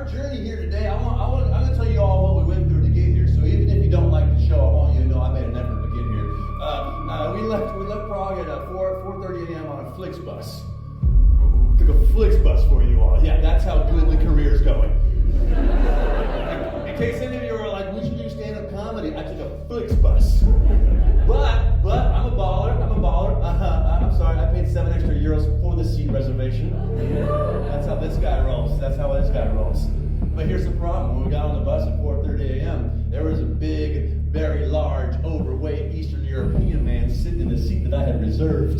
our journey here today, I'm going to tell you all what we went through to get here. So even if you don't like the show, I want you to know I made an effort to get here. We left Prague at 4:30 a.m. on a Flixbus. Took a Flixbus for you all. Yeah, that's how good the career's going. In case any of you are like, we should do stand-up comedy, I took a Flixbus. But I'm a baller. I'm sorry, I paid 7 extra euros for the seat reservation. That's how this guy rolls. But here's the problem. When we got on the bus at 4:30 a.m., there was a big, very large, overweight Eastern European man sitting in the seat that I had reserved.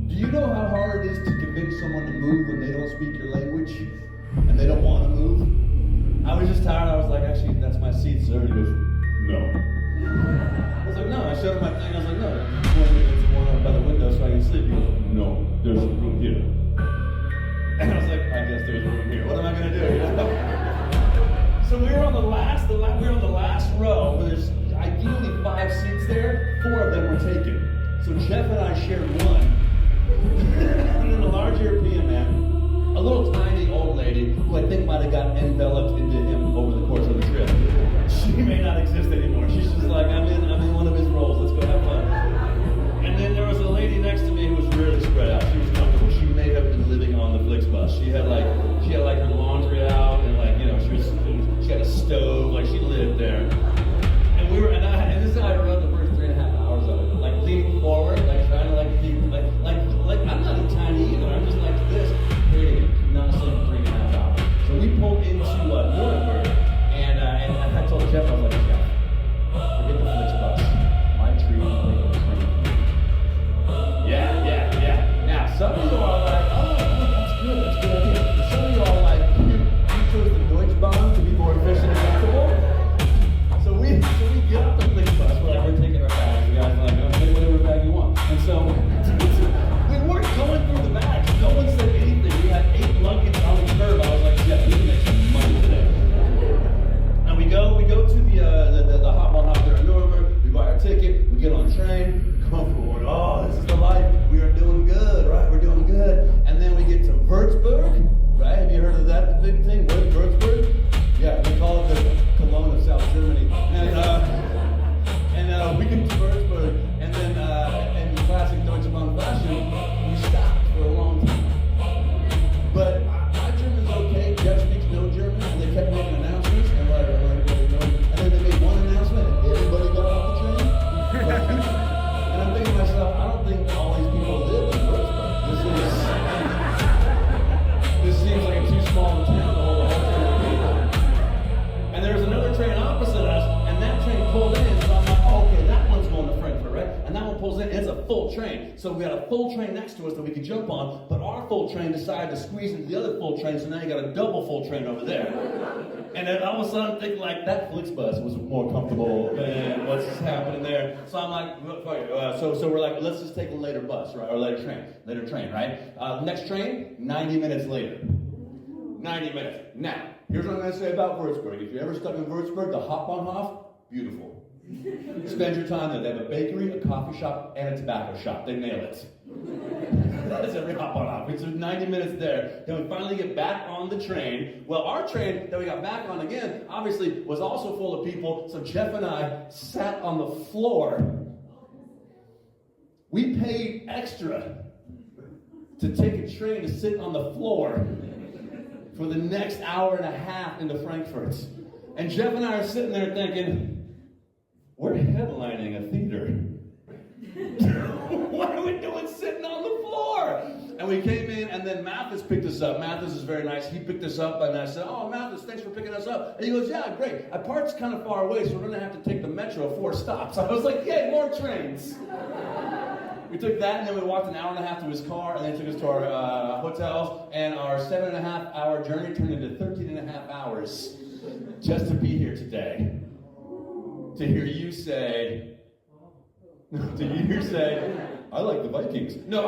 Do you know how hard it is to convince someone to move when they don't speak your language and they don't want to move? I was just tired. I was like, actually, that's my seat, sir. And he goes, no. I was like, no. I showed him my thing. I was like, no. It's the one by the window so I can sleep. He goes, no, there's a room here. And I was like, I guess there's room here. What am I gonna do? You know? So we were on the last row. Where there's ideally 5 seats there. 4 of them were taken. So Jeff and I shared one. And then a large European man, a little tiny old lady who I think might have gotten enveloped into him over the course of the trip. She may not exist anymore. She's just like, I'm in one of his roles. Let's go have fun. And then there was a lady next to me who was really spread out. She was comfortable. She may have been living on the Flixbus. She had like her laundry out, and she had a stove. Like she lived there. And this is how I wrote the first 3.5 hours of it. Like leaning forward, like trying to like I'm not tiny either. I'm just like this, creating it, not sleeping 3.5 hours. So we pulled into Nuremberg, and I told Jeff, I was like, Jeff, forget the Flixbus. My tree is taking the train. Yeah. Now some of you are like, oh, that's a good idea. Some of you are like, you chose the Deutsche Bahn to be more efficient and comfortable. So we get off the Flixbus. We're taking our bags. The guy's like, oh, take whatever bag you want. And so we weren't going through the bags. No one said anything. We had 8 luggage on the curb. I was like, yeah, we can make some money today. And we go to the hop on hop there in Nuremberg. We buy our ticket. We get on the train. Come forward. Oh, this is the life. We are doing good, right? We're doing good. And then we get to Würzburg, right? Have you heard of that big thing? Würzburg? Yeah, they call it the Cologne of South Germany. And we get to Würzburg, and then in classic Deutsche Bahn fashion, we stopped for a long time. But my German's okay. Jeff speaks no German, and they kept making announcements, and and then they made one announcement, and everybody got off the train. And I'm thinking to myself, I don't think all these people live in Würzburg. This seems like a too small a town to hold a whole train of people. And there was another train opposite us, and that train pulled in, so I'm like, oh, okay, that one's going to Frankfurt, right? And that one pulls in, and it's a full train. So we had a full train next to us that we could jump on, but our full train decided to squeeze into the other full train, so now you got a double full train over there. And then all of a sudden I'm thinking like, that Flixbus was more comfortable than what's happening there. So I'm like, so we're like, let's just take a later bus, right? Or later train, right? Next train, 90 minutes later. 90 minutes. Now, here's what I'm going to say about Würzburg. If you're ever stuck in Würzburg, the Hop on Hof, beautiful. Spend your time there. They have a bakery, a coffee shop, and a tobacco shop. They nail it. That's every Hop on Hof. It's 90 minutes there. Then we finally get back on the train. Well, our train that we got back on again, obviously, was also full of people. So Jeff and I sat on the floor. We paid extra to take a train to sit on the floor for the next hour and a half into Frankfurt. And Jeff and I are sitting there thinking, we're headlining a theater. What are we doing sitting on the floor? And we came in, and then Mathis picked us up. Mathis is very nice. He picked us up, and I said, oh, Mathis, thanks for picking us up. And he goes, yeah, great. Our part's kind of far away, so we're going to have to take the metro 4 stops. I was like, yay, more trains. We took that, and then we walked an hour and a half to his car, and then took us to our hotels, and our 7.5 hour journey turned into 13.5 hours just to be here today. To hear you say, I like the Vikings. No,